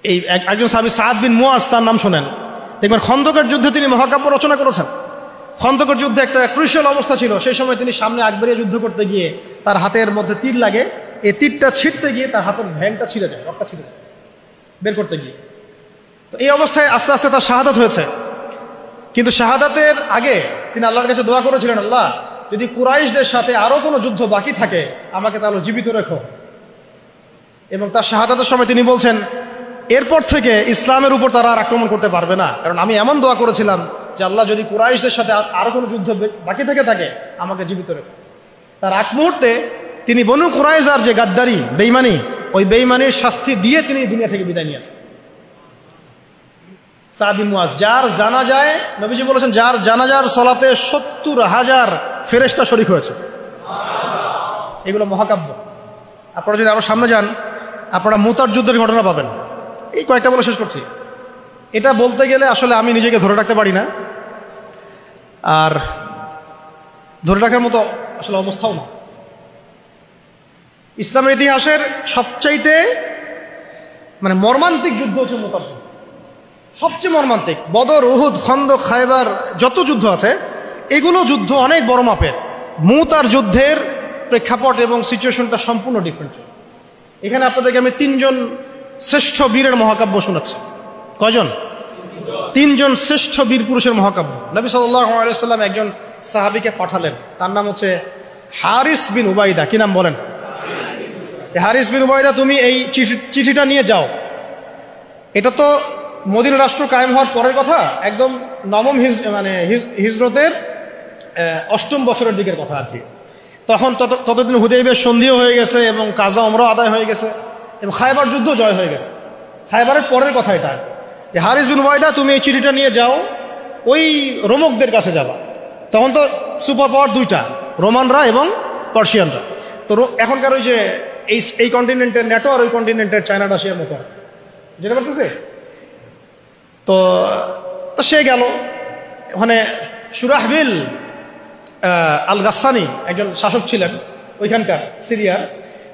এই একজন সাহাবী সাদ বিন মুআজ, তার নাম শোনেন, দেখবেন খন্দকের যুদ্ধে তিনি মহাকাব্য রচনা করেছেন। খন্দকের যুদ্ধে একটা ক্রুশিয়াল অবস্থা ছিল, সেই সময় তিনি সামনে আগ বাড়িয়ে যুদ্ধ করতে গিয়ে তার হাতের মধ্যে তীর লাগে, এই তীরটা ছিঁড়তে গিয়ে তার হাতের ভ্যানটা ছিঁড়ে যায়, রক্তটা ছিঁড়ে যায় বের করতে গিয়ে। তো এই অবস্থায় আস্তে আস্তে তার শাহাদাত হয়েছে। কিন্তু শাহাদাতের আগে তিনি আল্লাহর কাছে দোয়া করেছিলেন, আল্লাহ, যদি কুরাইশদের সাথে আরো কোনো যুদ্ধ বাকি থাকে আমাকে তাহলে জীবিত রেখো। এবং তার শাহাদাতের সময় তিনি বলছেন, এরপর থেকে ইসলামের উপর তারা আর আক্রমণ করতে পারবে না, কারণ আমি এমন দোয়া করেছিলাম যে আল্লাহ, যদি কুরাইশদের সাথে আরো কোনো যুদ্ধ বাকি থেকে থাকে আমাকে জীবিত রেখো। তার আগ মুহূর্তে তিনি বনু কুরাইজার যে গাদ্দারি, বেঈমানি, ওই বেঈমানির শাস্তি দিয়ে তিনি দুনিয়া থেকে বিদায় নিয়েছেন। সাদ বিন মুআজ, যার জানাজায় নবীজি বলেছেন, যার জানাজার সালাতে 70,000 ফেরেশতা শরীক হয়েছে। এগুলো মহাকাব্য। আপনারা যদি আরো সামনে যান, আপনারা মুতার যুদ্ধের ঘটনা পাবেন। এই কয়েকটা বলে শেষ করছি। এটা বলতে গেলে আসলে আমি নিজেকে ধরে রাখতে পারি না, আর ধরে রাখার মতো আসলে অবস্থাও না। ইসলামের ইতিহাসের সবচাইতে মানে মর্মান্তিক যুদ্ধ হচ্ছে মুতার যুদ্ধ, সবচেয়ে মর্মান্তিক। বদর, উহুদ, খন্দক, খায়বার, যত যুদ্ধ আছে এগুলো যুদ্ধ অনেক বড় মাপের। মুতার যুদ্ধের প্রেক্ষাপট এবং সিচুয়েশনটা সম্পূর্ণ ডিফারেন্ট। এখানে আপনাদেরকে আমি 3 জন শ্রেষ্ঠ বীরের মহাকাব্য শোনাচ্ছি। কয়জন? 3 জন শ্রেষ্ঠ বীর পুরুষের মহাকাব্য। নবী সাল্লাল্লাহু আলাইহি ওয়াসাল্লাম একজন সাহাবীকে পাঠালেন, তার নাম হচ্ছে হারিস বিন উবাইদা। কি নাম বলেন? হারিস বিন উবাইদা, তুমি এই চিঠিটা নিয়ে যাও। এটা তো মদিনা রাষ্ট্র কায়েম হওয়ার পরের কথা, একদম নবম হিজরতের 8ম বছরের দিকের কথা আর কি। তখন ততদিন হুদাইবিয়ার সন্ধিও হয়ে গেছে এবং কাজা ওমরাও আদায় হয়ে গেছে এবং খায়বার যুদ্ধ জয় হয়ে গেছে। খায়বারের পরের কথা এটা, যে হারিস বিন উবাইদা, তুমি এই চিঠিটা নিয়ে যাও, ওই রোমকদের কাছে যাবা। তখন তো সুপার পাওয়ার 2টা, রোমানরা এবং পার্সিয়ানরা। তো এখনকার ওই যে এই কন্টিনেন্টের ন্যাটো আর ওই কন্টিনেন্টের চায়না রাশিয়ার মতো, যেটা বলতেছে। তো সে গেল ওখানে। সুরাহবিল আল গাসসানি একজন শাসক ছিলেন ওইখানকার সিরিয়ার।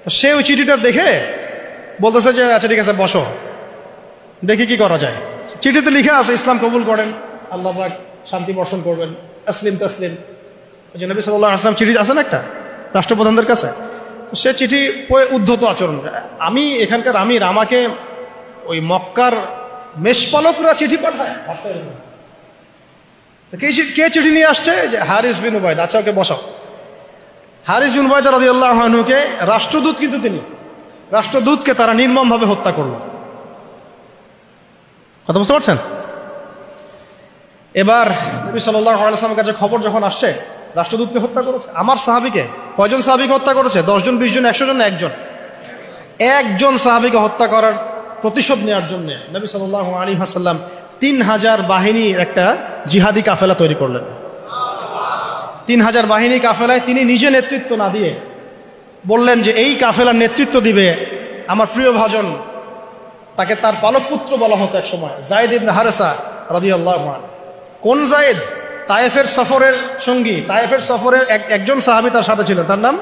তো সে ওই চিঠিটা দেখে বলতেছে যে, আচ্ছা ঠিক আছে, বসো, দেখি কি করা যায়। চিঠিতে লিখে আছে, ইসলাম কবুল করেন, আল্লাহ পাক শান্তি বর্ষণ করবেন, আসলিম তাসলিম। যে নবী সাল্লাল্লাহু আলাইহি ওয়াসাল্লাম চিঠি আছে না একটা রাষ্ট্রপ্রধানদের কাছে, সে চিঠি পড়ে উদ্ধত আচরণ। আমি এখানকার আমির, আমাকে ওই মক্কার মেষপালকরা চিঠি পাঠায়। কে চিঠি নিয়ে আসছে? যে হারিস বিন উবাইদা। আচ্ছা, ওকে বসাও। হারিস বিন উবাইদা রাদিয়াল্লাহু আনহুকে রাষ্ট্রদূত, কিন্তু তিনি রাষ্ট্রদূতকে তারা নির্মমভাবে হত্যা করলো। কথা বুঝতে পারছেন? এবার নবী সাল্লাল্লাহু আলাইহি ওয়াসাল্লামের কাছে খবর যখন আসছে রাষ্ট্রদূতকে হত্যা করেছে, আমার সাহাবীকে। কয়জন সাহাবীকে হত্যা করেছে? 10 জন, 20 জন, 100 জন না একজন সাহাবীকে হত্যা করার প্রতিশোধ নেওয়ার জন্য নবী সাল্লাল্লাহু আলাইহি ওয়াসাল্লাম 3000 বাহিনীর একটা জিহাদি কাফেলা তৈরি করলেন। 3000 বাহিনী কাফেলায় তিনি নিজে নেতৃত্ব না দিয়ে বললেন যে এই কাফেলার নেতৃত্ব দিবে আমার প্রিয় ভাজন, তাকে তার পালক পুত্র বলা হতো এক সময়, যায়েদ ইবনে হারেসা রাদিয়াল্লাহু আনহু। কোন যায়েদ? তায়েফের সফরের সঙ্গী, তায়েফের সফরে একজন সাহাবী তার সাথে ছিলেন, তার নাম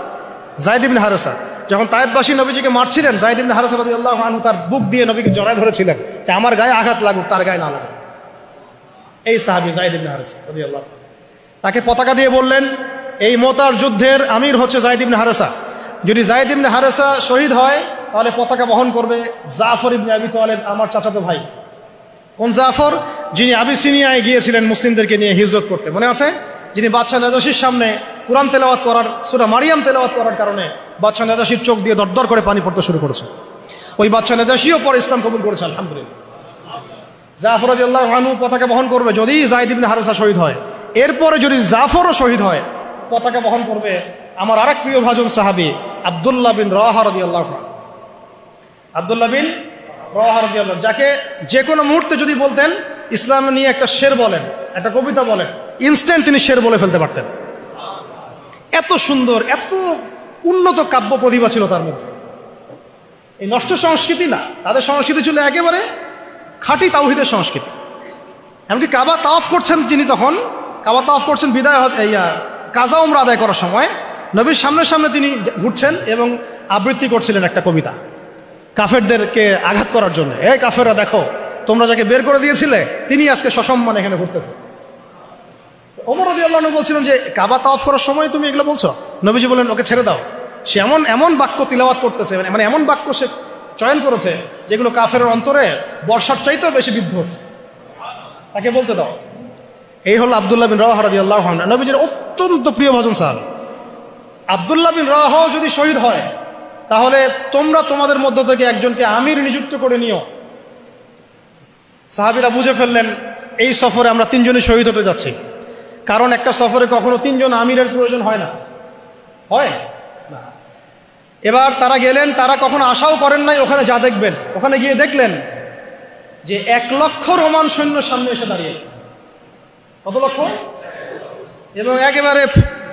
যায়েদ ইবনে হারেসা। যখন তায়েফবাসী নবীজিকে মারছিলেন, যায়েদ ইবনে হারেসা রাদিয়াল্লাহু আনহু তার বুক দিয়ে নবীকে জড়ায় ধরেছিলেন যে আমার গায়ে আঘাত লাগুক, তার গায়ে না লাগুক। এই সাহাবী যায়েদ ইবনে হারেসা রাদিয়াল্লাহু আনহু তাকে পতাকা দিয়ে বললেন, এই মোতার যুদ্ধের আমির হচ্ছে যায়েদ ইবনে হারেসা। যদি যায়েদ ইবনে হারেসা শহীদ হয় তাহলে পতাকা বহন করবে জাফর ইবনে আবি তালেব, আমার চাচাতো ভাই। কোন জাফর? যিনি আবিসিনিয়ায় গিয়েছিলেন মুসলিমদেরকে নিয়ে হিজরত করতে, মনে আছে? যিনি বাদশাহ নাজাশির সামনে কুরআন তেলাওয়াত করার, সূরা মারিয়াম তেলাওয়াত করার কারণে বাদশাহ নাজাশির চোখ দিয়ে দরদর করে পানি পড়তে শুরু করেছে। ওই বাদশাহ নাজাশিও পরে ইসলাম কবুল করেছে, আলহামদুলিল্লাহ। জাফর রাদিয়াল্লাহু আনহু পতাকা বহন করবে যদি যায়েদ ইবনে হারেসা শহীদ হয়। এরপরে যদি জাফরও শহীদ হয়, পতাকা বহন করবে আমার আরেক প্রিয় ভাজন সাহাবী আব্দুল্লাহ বিন রাওয়াহা রাদিয়াল্লাহু আনহু। আব্দুল্লাহ বিন রাওয়াহা রাদিয়াল্লাহু আনহু, যাকে যে কোনো মুহূর্তে যদি বলতেন ইসলাম নিয়ে একটা শের বলেন, একটা কবিতা বলেন, ইনস্ট্যান্ট তিনি শের বলে ফেলতে পারতেন। এত সুন্দর, এত উন্নত কাব্য প্রতিভা ছিল তার মধ্যে। এই নষ্ট সংস্কৃতি না, তাদের সংস্কৃতি ছিল একেবারে খাঁটি তাওহীদের সংস্কৃতি। এমনকি কাবা তাওয়াফ করছেন যিনি, তখন কাবা তাওয়াফ করছেন বিদায় কাজা উমরা আদায় করার সময় নবীর সামনে সামনে তিনি ঘুরছেন এবং আবৃত্তি করছিলেন একটা কবিতা কাফেরদেরকে আঘাত করার জন্য। এই কাফেররা দেখো, তোমরা যাকে বের করে দিয়েছিলে তিনি আজকে সসম্মানে এখানে ঘুরতেছে। ওমর রাদিয়াল্লাহু আনহু বলছিলেন যে কাবা তাওয়াফ করার সময় তুমি এগুলো বলছো? নবীজি বলেন ওকে ছেড়ে দাও, সে এমন বাক্য তিলাওয়াত করতেছে, মানে এমন বাক্য সে চয়ন করেছে যেগুলো কাফেরের অন্তরে বর্ষার চাইতেও বেশি বিদ্ধ হচ্ছে, তাকে বলতে দাও। এই হলো আব্দুল্লাহ বিন রাওয়াহা রাদিয়াল্লাহু আনহু, নবীজির অত্যন্ত প্রিয় ভাজন সাহাবী। আব্দুল্লাহ বিন রাওয়াহা যদি শহীদ হয় তাহলে তোমরা তোমাদের মধ্য থেকে একজনকে আমির নিযুক্ত করে নিও। সাহাবীরা বুঝে ফেললেন এই সফরে আমরা 3 জনই শহীদ হতে যাচ্ছি, কারণ একটা সফরে কখনো 3 জন আমিরের প্রয়োজন হয় না, হয় না। এবার তারা গেলেন, তারা কখনো আশাও করেন নাই ওখানে যা দেখবেন। ওখানে গিয়ে দেখলেন যে 1 লক্ষ রোমান সৈন্য সামনে এসে দাঁড়িয়েছে। কত লক্ষ? এবং একেবারে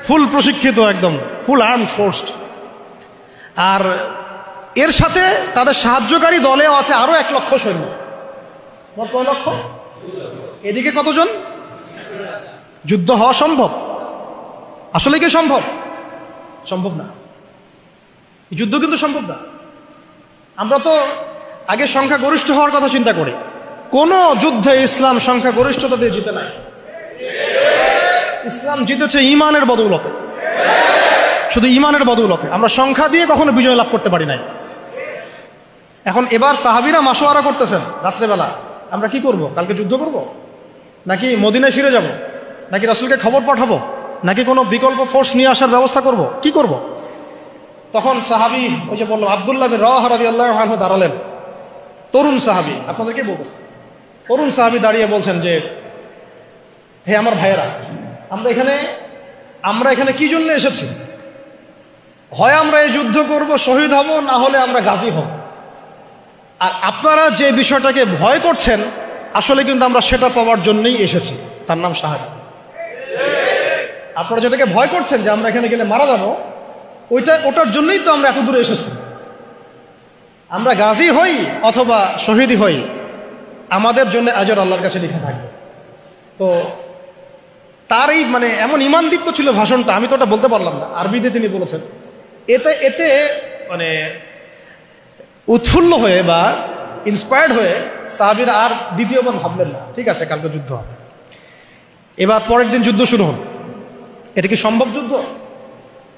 ফুল প্রশিক্ষিত, একদম ফুল আর্মড ফোর্সড। আর এর সাথে তাদের সাহায্যকারী দলেও আছে আরো 1 লক্ষ সৈন্য। মোট কয় লক্ষ? এদিকে কতজন? যুদ্ধ হওয়া সম্ভব? আসলে কি সম্ভব? সম্ভব না, যুদ্ধ কিন্তু সম্ভব না। আমরা তো আগে সংখ্যা গরিষ্ঠ হওয়ার কথা চিন্তা করি। কোন যুদ্ধে ইসলাম সংখ্যা গরিষ্ঠতা দিয়ে জিতে নাই। ইসলাম জিতেছে ইমানের বদৌলতে, শুধু ইমানের বদৌলতে। আমরা সংখ্যা দিয়ে কখনো বিজয় লাভ করতে পারি নাই। এখন এবার সাহাবীরা মাশওয়ারা করতেছেন রাত্রেবেলা, আমরা কি করব? কালকে যুদ্ধ করব, নাকি মদিনায় ফিরে যাব, নাকি রাসূলকে খবর পাঠাবো, নাকি কোনো বিকল্প ফোর্স নিয়ে আসার ব্যবস্থা করব, কি করব? তখন সাহাবী, ওই যে বললাম আব্দুল্লাহ বিন রাওয়াহা রাদিয়াল্লাহু আনহু দাঁড়ালেন। তরুণ সাহাবী, আপনাদেরকে বলতেছে, তরুণ সাহাবী দাঁড়িয়ে বলছেন যে হে আমার ভাইয়েরা, আমরা এখানে কি জন্য এসেছি? হয় আমরা এই যুদ্ধ করব, শহীদ হব, না হলে আমরা গাজী হব। আর আপনারা যে বিষয়টাকে ভয় করছেন আসলে কিন্তু আমরা সেটা পাওয়ার জন্যই এসেছি, তার নাম শাহাদাত। আপনারা যেটাকে ভয় করছেন যে আমরা এখানে গেলে মারা যাবো, ওটার জন্যই তো আমরা এত দূরে এসেছি। আমরা গাজী হই অথবা শহীদই হই, আমাদের জন্য আজর আল্লাহর কাছে লিখে থাকবে। তো তার এই মানে এমন ইমানদীপ্ত ছিল ভাষণটা, আমি তো ওটা বলতে পারলাম না, আরবিতে তিনি বলেছেন। এতে মানে উৎফুল্ল হয়ে বা ইন্সপায়ার্ড হয়ে সাহাবীরা আর দ্বিতীয়বার ভাবলেন না, ঠিক আছে কালকে যুদ্ধ হবে। এবার পরের দিন যুদ্ধ শুরু হল। এটা কি সম্ভব যুদ্ধ?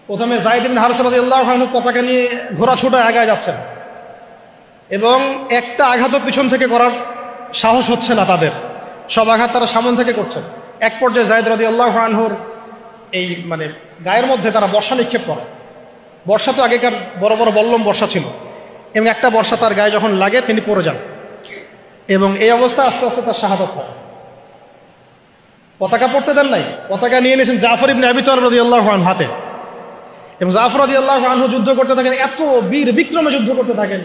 প্রথমে যায়েদ ইবনে হারেসা রাদিয়াল্লাহু আনহু পতাকা নিয়ে ঘোড়া ছোটা আগায় যাচ্ছেন এবং একটা আঘাতও পিছন থেকে করার সাহস হচ্ছে না তাদের, সব আঘাত তারা সামন থেকে করছেন। এক পর্যায়ে যায়েদ রাদিয়াল্লাহু আনহুর এই মানে গায়ের মধ্যে তারা বর্ষা নিক্ষেপ করে। বর্ষা তো আগেকার বড় বড় বল্লম বর্ষা ছিল, এবং একটা বর্ষা তার গায়ে যখন লাগে তিনি পড়ে যান। এবং এই অবস্থা আস্তে আস্তে তার শাহাদাত হয়। পতাকা পড়তে দেন নাই, পতাকা নিয়ে নিয়েছেন জাফর ইবনে আবি তালিব রাদিয়াল্লাহু আনহু হাতে, এবং জাফর রাদিয়াল্লাহু আনহু যুদ্ধ করতে থাকেন, এত বীর বিক্রমে যুদ্ধ করতে থাকেন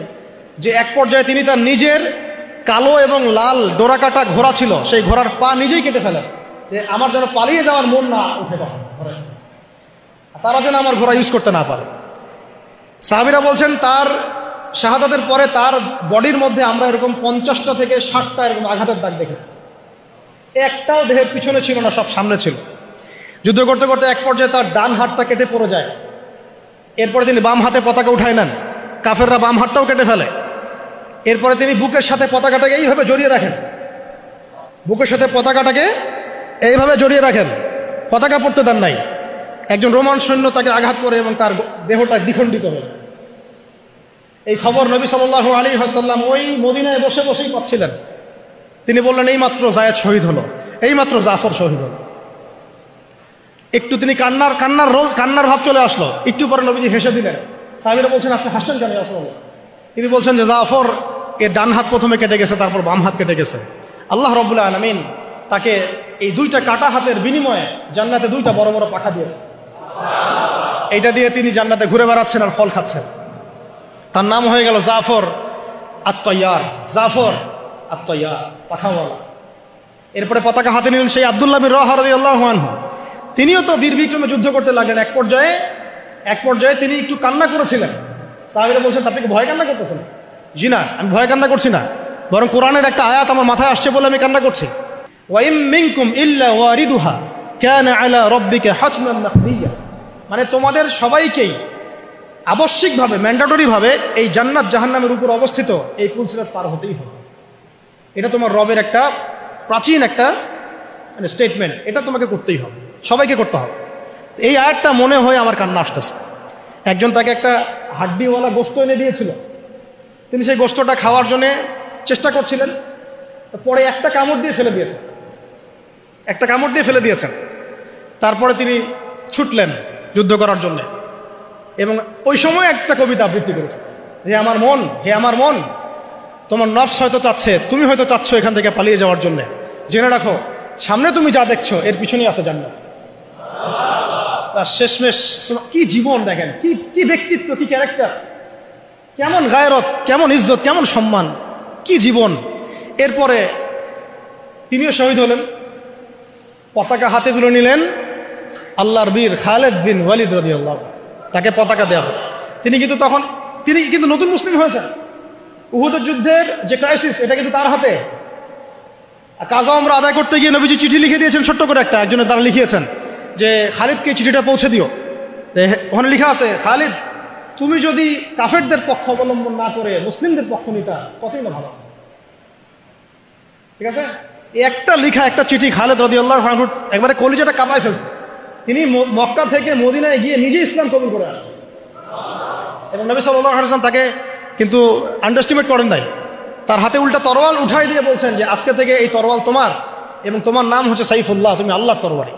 যে এক পর্যায়ে তিনি তার নিজের কালো এবং লাল ডোরাকাটা ঘোড়া ছিল, সেই ঘোড়ার পা নিজেই কেটে ফেলেন, যে আমার যেন পালিয়ে যাওয়ার মন না উঠে, তখন তারা যেন আমার ঘোড়া ইউজ করতে না পারে। সাহাবীরা বলছেন তার শাহাদাতের পরে তার বডির মধ্যে আমরা এরকম 50টা থেকে 60টা এরকম আঘাতের দাগ দেখেছি। একটাও দেহের পিছনে ছিল না, সব সামনে ছিল। যুদ্ধ করতে করতে এক পর্যায়ে তার ডান হাতটা কেটে পড়ে যায়। এরপরে তিনি বাম হাতে পতাকা উঠায় নেন, কাফেররা বাম হাতটাও কেটে ফেলে। এরপরে তিনি বুকের সাথে পতাকাটাকে এইভাবে জড়িয়ে রাখেন, বুকের সাথে পতাকাটাকে এইভাবে জড়িয়ে রাখেন, পতাকা পড়তে দেন নাই। একজন রোমান সৈন্য তাকে আঘাত করে এবং তার দেহটা দ্বিখণ্ডিত হল। এই খবর নবী সাল্লাল্লাহু আলাইহি ওয়াসাল্লাম ওই মদিনায় বসে বসেই পাচ্ছিলেন। তিনি বললেন, এই মাত্র জায়েদ শহীদ হলো, এই মাত্র জাফর শহীদ হলো। একটু তিনি কান্নার ভাব চলে আসলো। একটু পরে নবীজি হেসে দিলেন। সাহাবীরা বলছেন, আপনি হাসছেন কেন ইয়া রাসূলুল্লাহ? তিনি বলছেন যে জাফর এর ডান হাত প্রথমে কেটে গেছে, তারপর বাম হাত কেটে গেছে। আল্লাহ রাব্বুল আলামিন তাকে এই দুইটা কাটা হাতের বিনিময়ে জান্নাতে দুইটা বড় বড় পাখা দিয়েছে। এইটা দিয়ে তিনি জান্নাতে ঘুরে বেড়াচ্ছেন আর ফল খাচ্ছেন। তার নাম হয়ে গেল জাফর আত-তাইয়ার, জাফর আত-তাইয়ার, পাখাওয়ালা। এরপরে পতাকা হাতে নিলেন সেই আব্দুল্লাহ বিন রাওয়াহা রাদিয়াল্লাহু আনহু। তিনিও তো বীর বিক্রমে যুদ্ধ করতে লাগলেন। এক পর্যায়ে তিনি একটু কান্না করেছিলেন। সাহাবীরা বলছেন, আপনি কি ভয় কান্না করতেছেন? জি না, আমি ভয় কান্না করছি না, বরং কোরআনের একটা আয়াত আমার মাথায় আসছে বলে আমি কান্না করছি। ওয়া ইম মিনকুম ইল্লা ওয়ারিদুহা কানা আলা রাব্বিকা হাতমান মাকদিয়া, মানে তোমাদের সবাইকেই আবশ্যিকভাবে, ম্যান্ডেটরিভাবে এই জান্নাত জাহান্নামের উপর অবস্থিত এই পুলসিরাত পার হতেই হবে। এটা তোমার রবের একটা প্রাচীন একটা মানে স্টেটমেন্ট, এটা তোমাকে করতেই হবে, সবাইকে করতে হবে। এই আয়াতটা মনে হয় আমার কান্না আসতেছে। একজন তাকে একটা হাড্ডিওয়ালা গোশত এনে দিয়েছিল, তিনি সেই গোশতটা খাওয়ার জন্য চেষ্টা করছিলেন, পরে একটা কামড় দিয়ে ফেলে দিয়েছেন। তারপরে তিনি ছুটলেন যুদ্ধ করার জন্য, এবং ওই সময় একটা কবিতা আবৃত্তি করেছে, হে আমার মন, তোমার নফস হয়তো চাচ্ছে, তুমি হয়তো চাচ্ছ এখান থেকে পালিয়ে যাওয়ার জন্য, জেনে রাখো সামনে তুমি যা দেখছো এর পিছনেই আছে জান্নাত। শেষমেশ কি জীবন দেখেন, কি ব্যক্তিত্ব, কি ক্যারেক্টার, কেমন গায়রত, কেমন ইজ্জত, কেমন সম্মান, কি জীবন। এরপরে তিনিও শহীদ হলেন। পতাকা হাতে তুলে নিলেন আল্লাহর বীর খালেদ বিন ওয়ালিদ রাদিয়াল্লাহু, তাকে পতাকা দেওয়া হয়। তিনি কিন্তু নতুন মুসলিম হয়েছেন। উহুদের যুদ্ধের যে ক্রাইসিস, এটা কিন্তু তার হাতে। কাজা ওমরা আদায় করতে গিয়ে নবীজি চিঠি লিখে দিয়েছেন, ছোট্ট করে একজনের দ্বারা লিখিয়েছেন যে খালিদকে চিঠিটা পৌঁছে দিও। ওখানে লেখা আছে, খালিদ তুমি যদি কাফেরদের পক্ষ অবলম্বন না করে মুসলিমদের পক্ষ নিতা কতই না ভালো। ঠিক আছে, একটা লেখা, একটা চিঠি খালিদ রাদিয়াল্লাহু আনহু একবারে কলিজাটা কাঁপায় ফেলছে। তিনি মক্কা থেকে মদিনায় গিয়ে নিজে ইসলাম কবুল করে আসছেন, এবং নবী সাল্লাল্লাহু আলাইহি ওয়াসাল্লাম তাকে কিন্তু আন্ডারস্টিমেট করেন নাই। তার হাতে উল্টা তরোয়াল উঠাই দিয়ে বলছেন যে আজকে থেকে এই তরোয়াল তোমার, এবং তোমার নাম হচ্ছে সাইফুল্লাহ, তুমি আল্লাহর তরবারি।